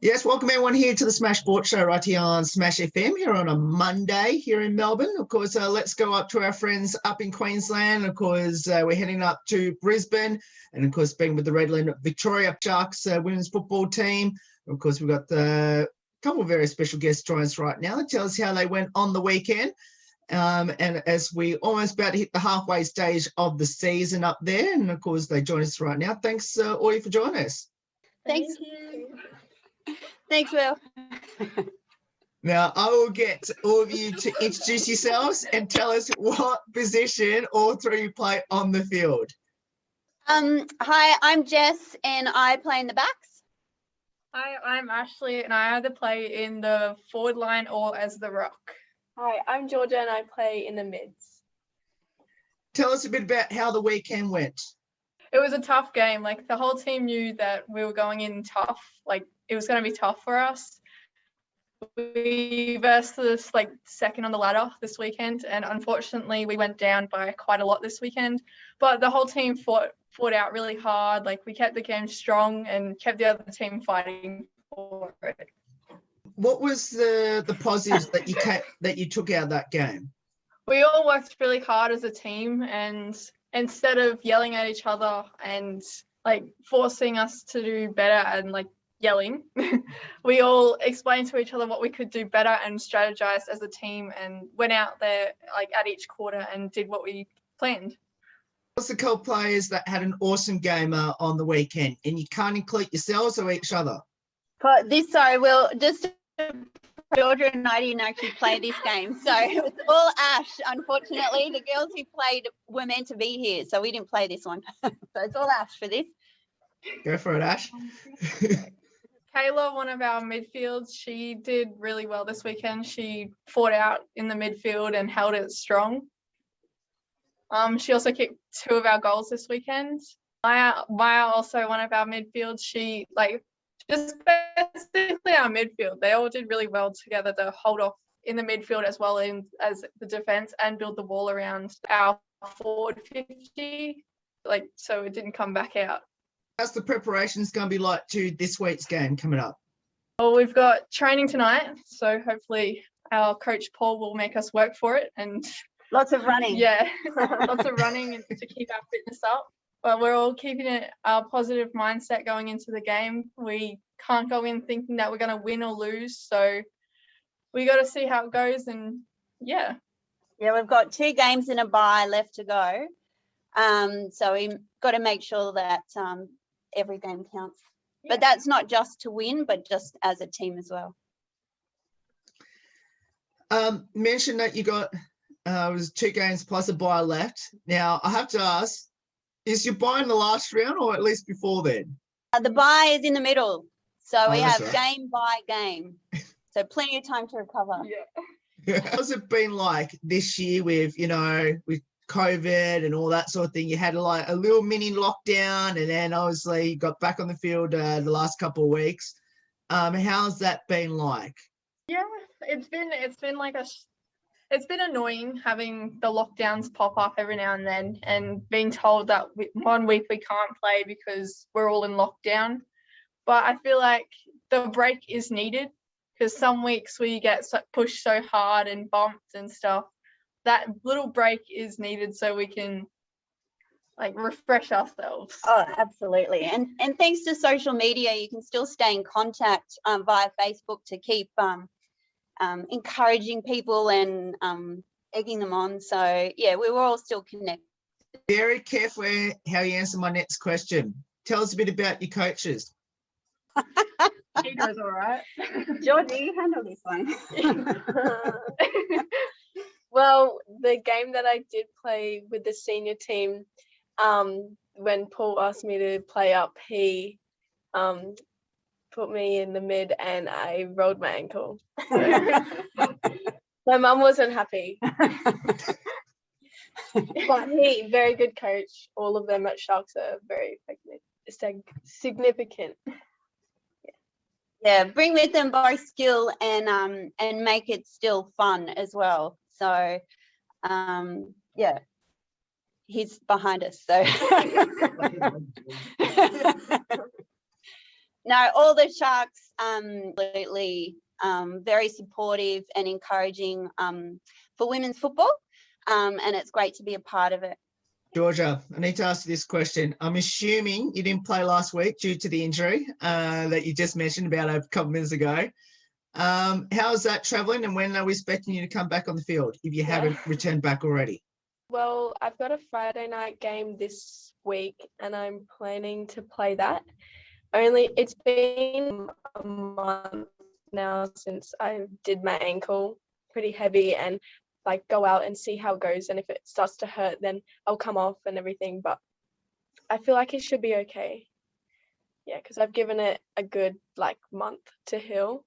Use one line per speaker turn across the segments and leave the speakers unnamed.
Yes, welcome everyone here to the Smash Sports Show right here on Smash FM here on a Monday here in Melbourne. Of course, let's go up to our friends up in Queensland. Of course, we're heading up to Brisbane and, of course, being with the Redland Victoria Sharks women's football team. Of course, we've got a couple of very special guests joining us right now to tell us how they went on the weekend. And as we almost about to hit the halfway stage of the season up there, and, of course, they join us right now. Thanks, Audie, for joining us.
Thanks. Thanks, Will.
Now, I will get all of you to introduce yourselves and tell us what position all three you play on the field.
Hi, I'm Jess and I play in the backs.
Hi, I'm Ashley and I either play in the forward line or as the rock.
Hi, I'm Georgia and I play in the mids.
Tell us a bit about how the weekend went.
It was a tough game. Like, the whole team knew that we were going in tough. Like, it was going to be tough for us. We versed this second on the ladder this weekend, and unfortunately we went down by quite a lot this weekend. But the whole team fought out really hard. Like, we kept the game strong and kept the other team fighting for it.
What was the positives that you took out of that game?
We all worked really hard as a team, and instead of yelling at each other and forcing us to do better and yelling, we all explained to each other what we could do better and strategized as a team and went out there at each quarter and did what we planned.
What's the couple players that had an awesome game on the weekend, and you can't include yourselves or each other?
Will, just Georgia and I didn't actually play this game, so it was all Ash. Unfortunately, the girls who played were meant to be here, so we didn't play this one. So it's all Ash for this.
Go for it, Ash.
Kayla, one of our midfields, she did really well this weekend. She fought out in the midfield and held it strong. She also kicked 2 of our goals this weekend. Maya, also one of our midfields, she just basically our midfield. They all did really well together to hold off in the midfield as well as the defense and build the wall around our forward 50, so it didn't come back out.
How's the preparations going to be like to this week's game coming up?
Well, we've got training tonight, so hopefully our coach Paul will make us work for it, and
lots of running.
Yeah, lots of running to keep our fitness up. But we're all keeping a positive mindset going into the game. We can't go in thinking that we're going to win or lose, so we got to see how it goes. And yeah,
we've got 2 games and a bye left to go. So we got to make sure that every game counts. Yeah. But that's not just to win, but just as a team as well.
Mention that you got it was 2 games plus a bye left. Now I have to ask, is your bye in the last round or at least before then?
The bye is in the middle, so we have
right.
Game by game, so plenty of time to recover.
Yeah. How's it been like this year with with COVID and all that sort of thing? You had a little mini lockdown, and then obviously you got back on the field the last couple of weeks. How's that been like?
Yeah, it's been it's been annoying having the lockdowns pop up every now and then and being told that one week we can't play because we're all in lockdown. But I feel like the break is needed, because some weeks we get pushed so hard and bumped and stuff. That little break is needed so we can refresh ourselves.
Oh, absolutely. And thanks to social media, you can still stay in contact via Facebook to keep encouraging people and egging them on. So yeah, we were all still connected.
Very careful how you answer my next question. Tell us a bit about your coaches.
He goes all right.
Georgie, you handle this one.
Well, the game that I did play with the senior team, when Paul asked me to play up, he put me in the mid and I rolled my ankle. My mum wasn't happy. But he, very good coach. All of them at Sharks are very significant.
Yeah, bring with them both skill and make it still fun as well. So yeah, he's behind us. So No, all the Sharks absolutely very supportive and encouraging for women's football, and it's great to be a part of it.
Georgia, I need to ask you this question. I'm assuming you didn't play last week due to the injury that you just mentioned about a couple minutes ago. How's that traveling, and when are we expecting you to come back on the field if you haven't returned back already?
Well, I've got a Friday night game this week and I'm planning to play that. Only it's been a month now since I did my ankle, pretty heavy, and like go out and see how it goes. And if it starts to hurt, then I'll come off and everything. But I feel like it should be okay. Yeah, because I've given it a good like month to heal.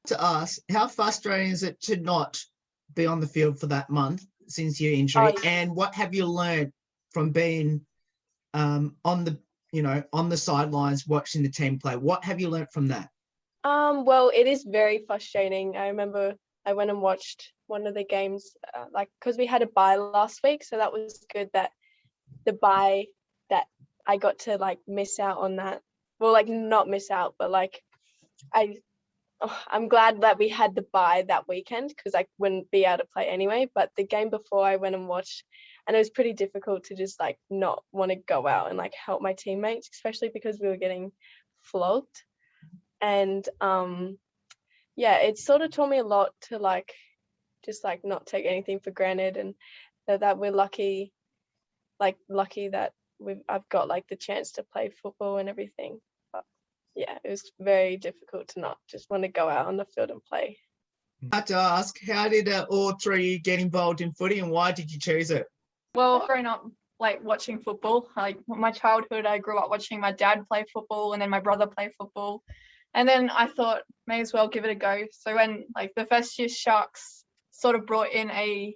To ask, how frustrating is it to not be on the field for that month since your injury?
Oh, yeah.
And what have you learned from being on the sidelines watching the team play? What have you learned from that?
Well, it is very frustrating. I remember I went and watched one of the games, because we had a bye last week, so that was good that the bye that I got to like miss out on that. Well, like not miss out, but like I'm glad that we had the bye that weekend because I wouldn't be able to play anyway. But the game before I went and watched, and it was pretty difficult to just like not want to go out and like help my teammates, especially because we were getting flogged. And yeah, it sort of taught me a lot to like just like not take anything for granted, and that we're lucky that I've got like the chance to play football and everything. But yeah, it was very difficult to not just want to go out on the field and play.
I have to ask, how did all three get involved in footy, and why did you choose it?
Well, growing up, like watching football, like my childhood, I grew up watching my dad play football and then my brother play football. And then I thought, may as well give it a go. So when like the first year Sharks sort of brought in a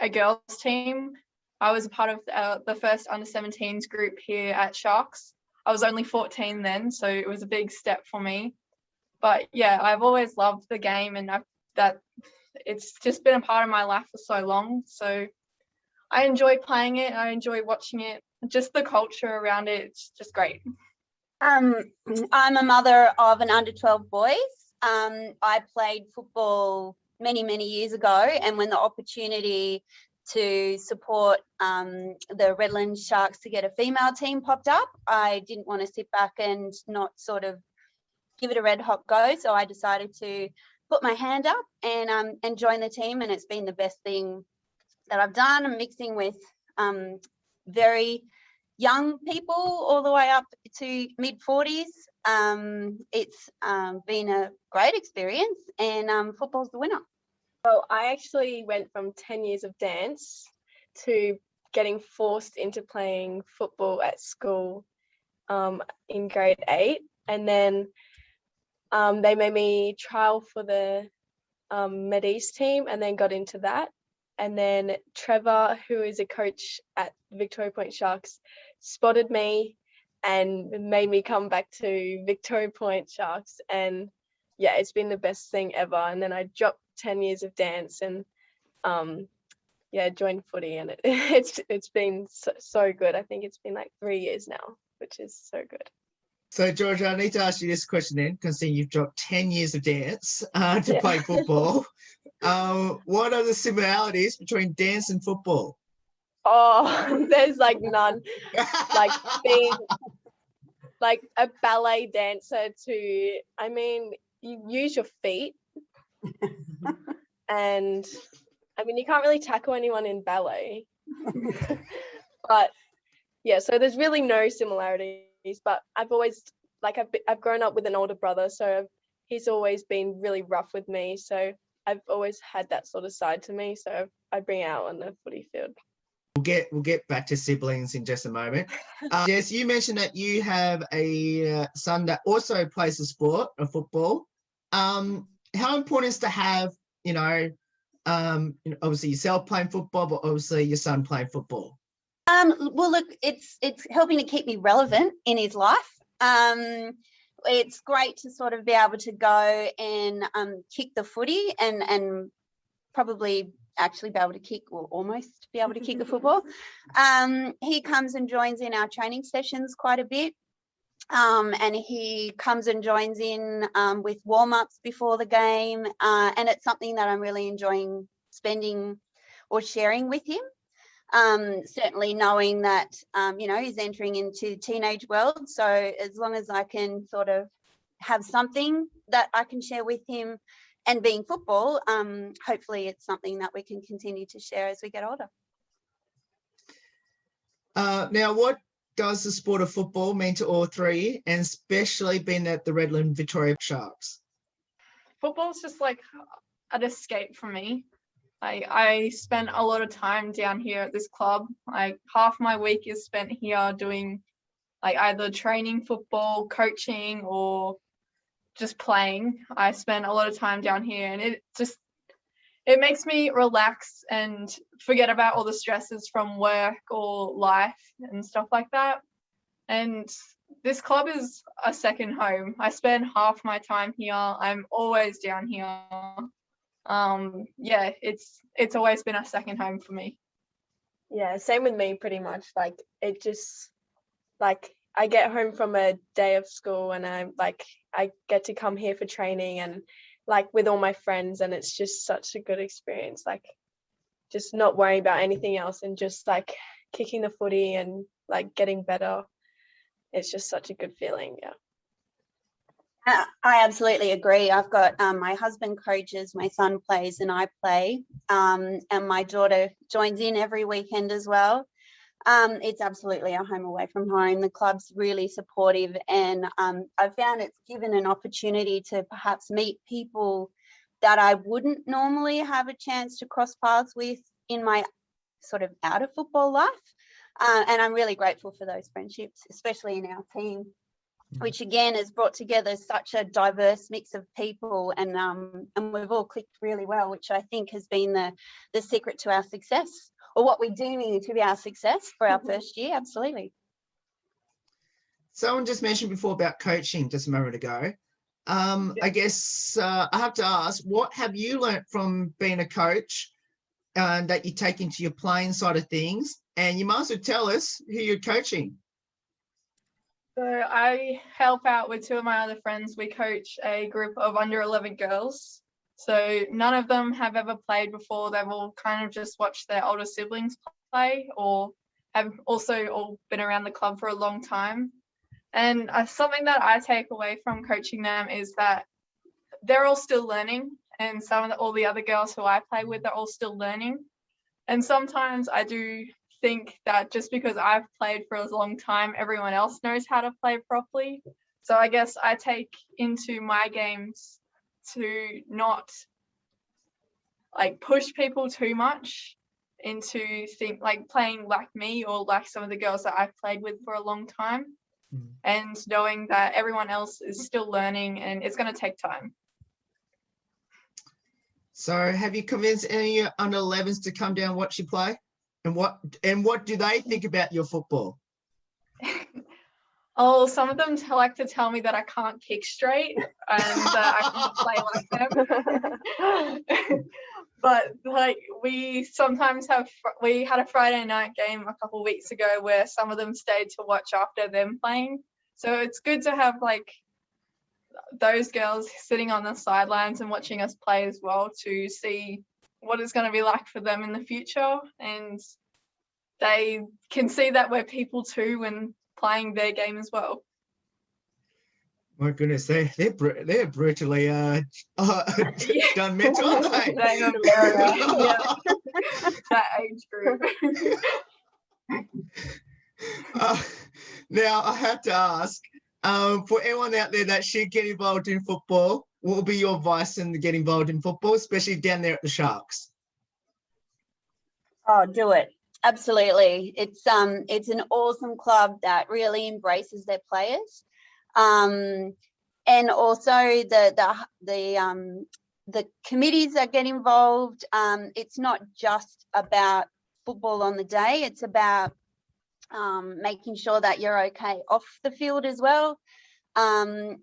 girls team, I was a part of the first under-17s group here at Sharks. I was only 14 then, so it was a big step for me. But yeah, I've always loved the game, and it's just been a part of my life for so long. So I enjoy playing it. I enjoy watching it. Just the culture around it, it's just great.
I'm a mother of an under 12 boys. I played football many, many years ago, and when the opportunity to support the Redland Sharks to get a female team popped up, I didn't want to sit back and not sort of give it a red hot go. So I decided to put my hand up and join the team, and it's been the best thing that I've done. I'm mixing with very young people all the way up to mid-40s. It's been a great experience, and football's the winner.
Well, I actually went from 10 years of dance to getting forced into playing football at school in grade 8. And then they made me trial for the Med-East team and then got into that. And then Trevor, who is a coach at Victoria Point Sharks, spotted me and made me come back to Victoria Point Sharks. And yeah, it's been the best thing ever. And then I dropped 10 years of dance and joined footy, and it's been so good. I think it's been like 3 years now, which is so good.
So, Georgia, I need to ask you this question then, considering you've dropped 10 years of dance to play football. What are the similarities between dance and football?
Oh, there's like none. Like being like a ballet dancer to, I mean, you use your feet. And I mean, you can't really tackle anyone in ballet. But yeah, so there's really no similarities. But I've always I've grown up with an older brother, so he's always been really rough with me. So I've always had that sort of side to me. So I bring it out on the footy field.
We'll get back to siblings in just a moment. Jess, you mentioned that you have a son that also plays a sport, a football. How important is to have, obviously yourself playing football, but obviously your son playing football?
Well, look, it's helping to keep me relevant in his life. It's great to sort of be able to go and kick the footy and probably actually be able to kick, or almost be able to kick the football. He comes and joins in our training sessions quite a bit. And he comes and joins in with warm-ups before the game, and it's something that I'm really enjoying spending or sharing with him. Certainly knowing that he's entering into teenage world, so as long as I can sort of have something that I can share with him, and being football, hopefully it's something that we can continue to share as we get older.
Now, what does the sport of football mean to all three, and especially being at the Redland Victoria Sharks?
Football's just like an escape for me. I spent a lot of time down here at this club. Like half my week is spent here doing like either training football, coaching, or just playing. I spend a lot of time down here, and it makes me relax and forget about all the stresses from work or life and stuff like that. And this club is a second home. I spend half my time here. I'm always down here. Yeah, it's always been a second home for me.
Yeah, same with me pretty much. Like it just like I get home from a day of school and I get to come here for training and like with all my friends, and it's just such a good experience. Like just not worrying about anything else and just like kicking the footy and like getting better. It's just such a good feeling. Yeah.
I absolutely agree. I've got my husband coaches, my son plays, and I play, and my daughter joins in every weekend as well. It's absolutely a home away from home. The club's really supportive, and I've found it's given an opportunity to perhaps meet people that I wouldn't normally have a chance to cross paths with in my sort of out of football life. And I'm really grateful for those friendships, especially in our team, which again has brought together such a diverse mix of people, and we've all clicked really well, which I think has been the secret to our success, or what we do need to be our success for our first year. Absolutely.
Someone just mentioned before about coaching just a moment ago. I guess I have to ask, what have you learnt from being a coach that you take into your playing side of things? And you might as well tell us who you're coaching.
So I help out with two of my other friends. We coach a group of under 11 girls. So none of them have ever played before. They've all kind of just watched their older siblings play, or have also all been around the club for a long time. And something that I take away from coaching them is that they're all still learning, and all the other girls who I play with are all still learning. And sometimes I do think that just because I've played for a long time, everyone else knows how to play properly. So I guess I take into my games to not like push people too much into playing like me or like some of the girls that I've played with for a long time, and knowing that everyone else is still learning and it's going to take time.
So have you convinced any under 11s to come down and watch you play? And what do they think about your football?
Oh, some of them like to tell me that I can't kick straight and that I can't play like them. But like we had a Friday night game a couple of weeks ago where some of them stayed to watch after them playing. So it's good to have like those girls sitting on the sidelines and watching us play as well, to see what it's going to be like for them in the future, and they can see that we're people too when playing their game as well.
My goodness, they're brutally done mental, aren't they?
They are very, yeah, that age group.
Now I have to ask, for anyone out there that should get involved in football, what will be your advice in get involved in football, especially down there at the Sharks?
Oh, do it. Absolutely. It's an awesome club that really embraces their players. And also the committees that get involved. It's not just about football on the day. It's about making sure that you're okay off the field as well, and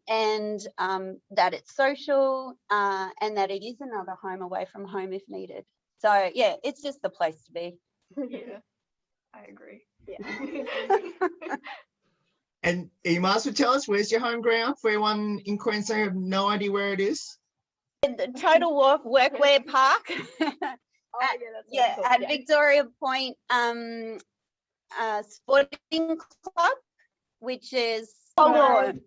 that it's social, and that it is another home away from home if needed. So yeah, it's just the place to be.
Yeah, I agree.
Yeah.
And you might as well tell us, where's your home ground for anyone in Queensland who have no idea where it is?
The Total Workwear Park.
Yeah,
At Victoria Point Sporting Club, which is Colburn.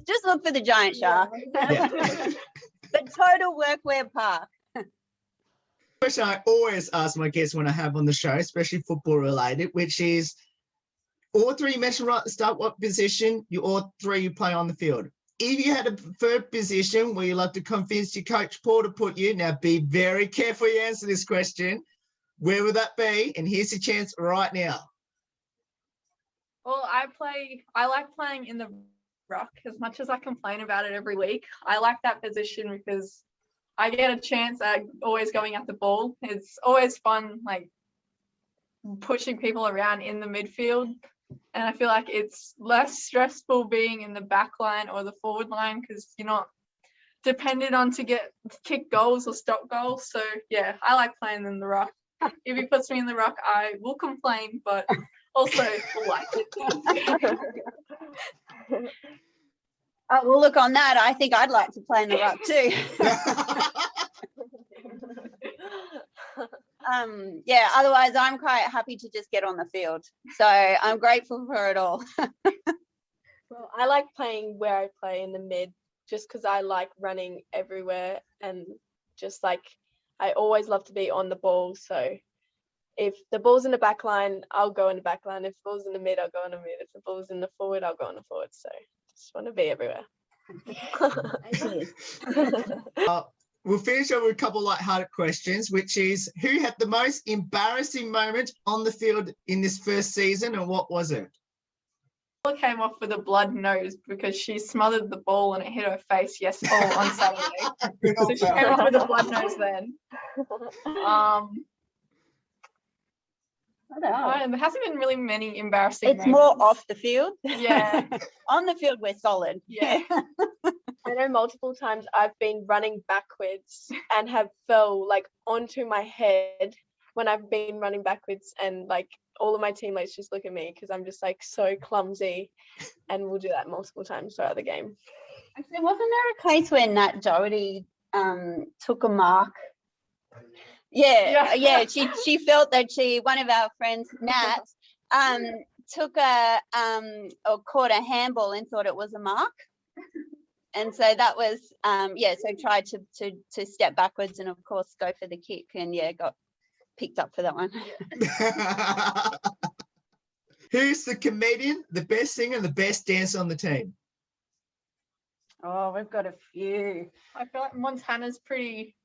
Just look for the giant shark. The Total Workwear Park.
Question I always ask my guests when I have on the show, especially football related, which is, all three you mentioned right at the start, what position all three you play on the field? If you had a preferred position where you like to convince your coach Paul to put you, now be very careful you answer this question, where would that be? And here's your chance right now.
Well, I like playing in the ruck. As much as I complain about it every week, I like that position because I get a chance at always going at the ball. It's always fun, like pushing people around in the midfield. And I feel like it's less stressful being in the back line or the forward line because you're not dependent on to kick goals or stop goals. So yeah, I like playing in the ruck. If he puts me in the ruck, I will complain, but also will like it.
Well, look, on that, I think I'd like to play in the ruck too. Yeah, otherwise I'm quite happy to just get on the field. So I'm grateful for it all.
Well, I like playing where I play in the mid just because I like running everywhere and just like I always love to be on the ball. So if the ball's in the back line, I'll go in the back line. If the ball's in the mid, I'll go in the mid. If the ball's in the forward, I'll go in the forward. So just want to be everywhere.
We'll finish up with a couple of light-hearted questions, which is, who had the most embarrassing moment on the field in this first season and what was it?
Paula came off with a blood nose because she smothered the ball and it hit her face on Saturday. So she came off with a blood nose then.
I don't know.
There hasn't been really many embarrassing
It's
moments.
more off the field.
Yeah.
On the field, we're solid.
Yeah.
I know multiple times I've been running backwards and have fell like onto my head when I've been running backwards, and like all of my teammates just look at me because I'm just like so clumsy, and we'll do that multiple times throughout the game.
Actually, wasn't there a case when Nat Doherty took a mark? Yeah. She felt that one of our friends, Nat, took or caught a handball and thought it was a mark. And so that was, so tried to step backwards and of course go for the kick and got picked up for that one.
Who's the comedian, the best singer, the best dancer on the team?
Oh, we've got a few.
I feel like Montana's pretty,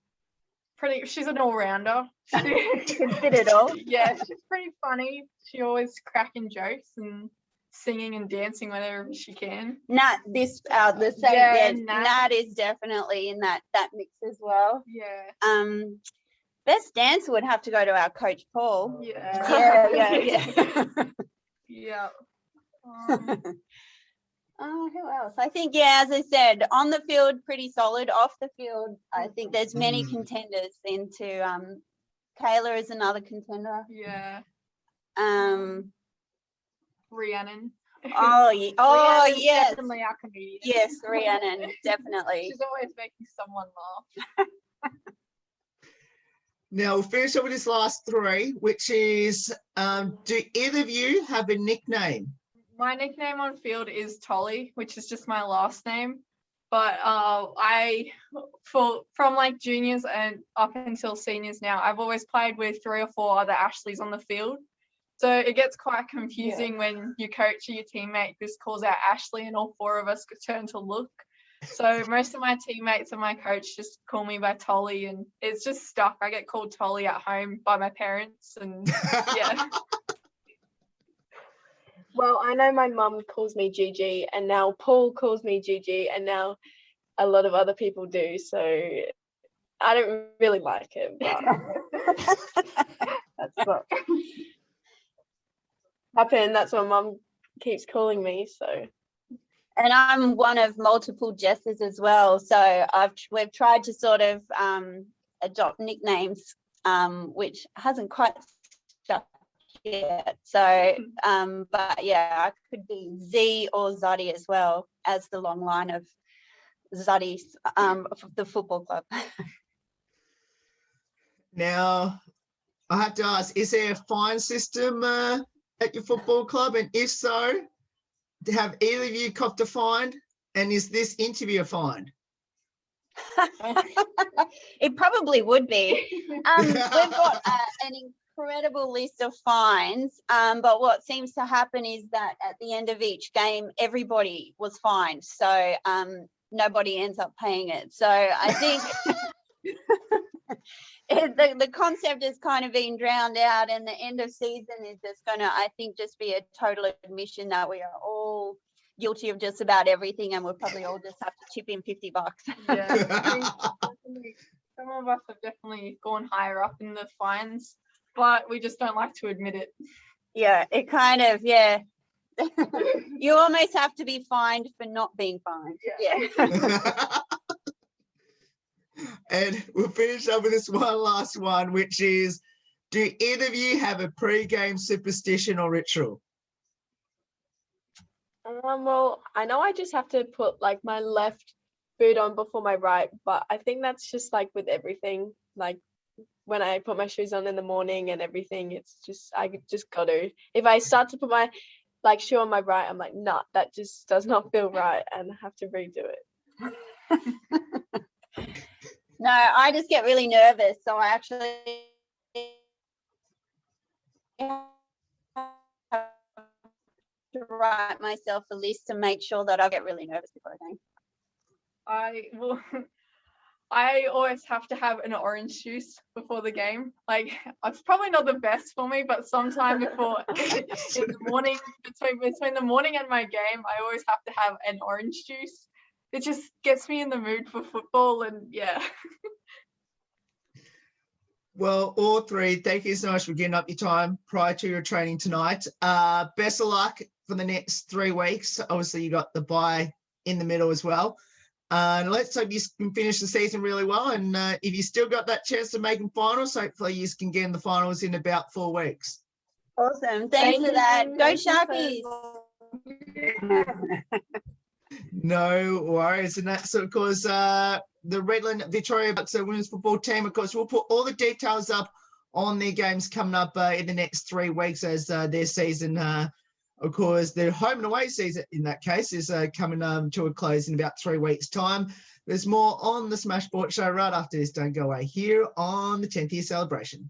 she's an all-rounder.
She can fit it all.
Yeah, she's pretty funny. She always cracking jokes and singing and dancing whenever she can.
Nat, Nat is definitely in that mix as well.
Yeah.
Best dancer would have to go to our coach Paul.
Yeah. Yeah.
Who else? I think, as I said, on the field, pretty solid. Off the field, I think there's many contenders into Kayla is another contender.
Yeah. Rhiannon.
Oh, yes.
Definitely our comedian.
Yes, Rhiannon, definitely.
She's always making someone laugh.
Now, we'll finish up with this last three, which is, do either of you have a nickname?
My nickname on field is Tolly, which is just my last name. But from like juniors and up until seniors now, I've always played with 3 or 4 other Ashleys on the field. So it gets quite confusing when your coach or your teammate just calls out Ashley and all 4 of us turn to look. So most of my teammates and my coach just call me by Tolly, and it's just stuck. I get called Tolly at home by my parents, and yeah.
Well, I know my mum calls me Gigi, and now Paul calls me Gigi, and now a lot of other people do. So I don't really like it, but that's what happened. That's what mum keeps calling me. So.
And I'm one of multiple Jesses as well. So we've tried to sort of adopt nicknames, which hasn't quite stuck yet. So, but yeah, I could be Z or Zoddy as well as the long line of Zoddies, the football club.
Now, I have to ask, is there a fine system at your football club? And if so, have either of you copped a fine? And is this interview a fine?
It probably would be. We've got an incredible list of fines, but what seems to happen is that at the end of each game, everybody was fined. So nobody ends up paying it. So I think the concept is kind of being drowned out, and the end of season is just going to, I think, just be a total admission that we are all guilty of just about everything, and we'll probably all just have to chip in $50.
Yeah, I think definitely some of us have definitely gone higher up in the fines, but we just don't like to admit it.
Yeah, it kind of, yeah. You almost have to be fined for not being fined. Yeah.
And we'll finish up with this one last one, which is, do either of you have a pre-game superstition or ritual?
Well, I know I just have to put like my left boot on before my right, but I think that's just like with everything. Like when I put my shoes on in the morning and everything, it's just, I just got to. If I start to put my like shoe on my right, I'm like, nah, that just does not feel right, and I have to redo it.
No, I just get really nervous, so I actually have to write myself a list to make sure that I get really nervous before a game.
I always have to have an orange juice before the game. Like, it's probably not the best for me, but sometime before in the morning, between the morning and my game, I always have to have an orange juice. It just gets me in the mood for football, and yeah.
Well, all three, thank you so much for giving up your time prior to your training tonight. Best of luck for the next 3 weeks. Obviously, you got the bye in the middle as well. And let's hope you can finish the season really well. And if you still got that chance of making finals, hopefully you can get in the finals in about 4 weeks.
Awesome. Thanks for that. Go Sharkies.
No worries. And that's, of course, the Redland Victoria Bucks women's football team. Of course, we'll put all the details up on their games coming up in the next 3 weeks as their season, of course, their home and away season in that case is coming to a close in about 3 weeks' time. There's more on the Smash Sports Show right after this. Don't go away here on the 10th year celebration.